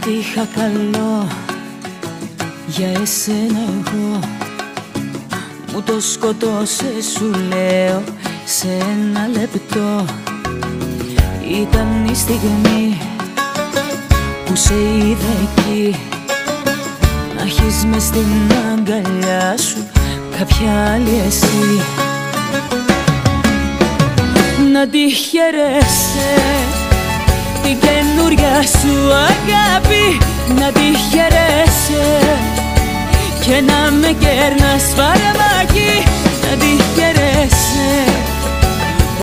Ό,τι είχα καλό για εσένα εγώ μου το σκοτώσες, σου λέω, σε ένα λεπτό. Ήταν η στιγμή που σε είδα εκεί, να έχεις μες στην αγκαλιά σου κάποια άλλη εσύ. Να τη χαιρέσαι την καινούρια σου αγάπη, να τη χαιρέσαι και να με κέρνας φαρμάκι, να τη χαιρέσαι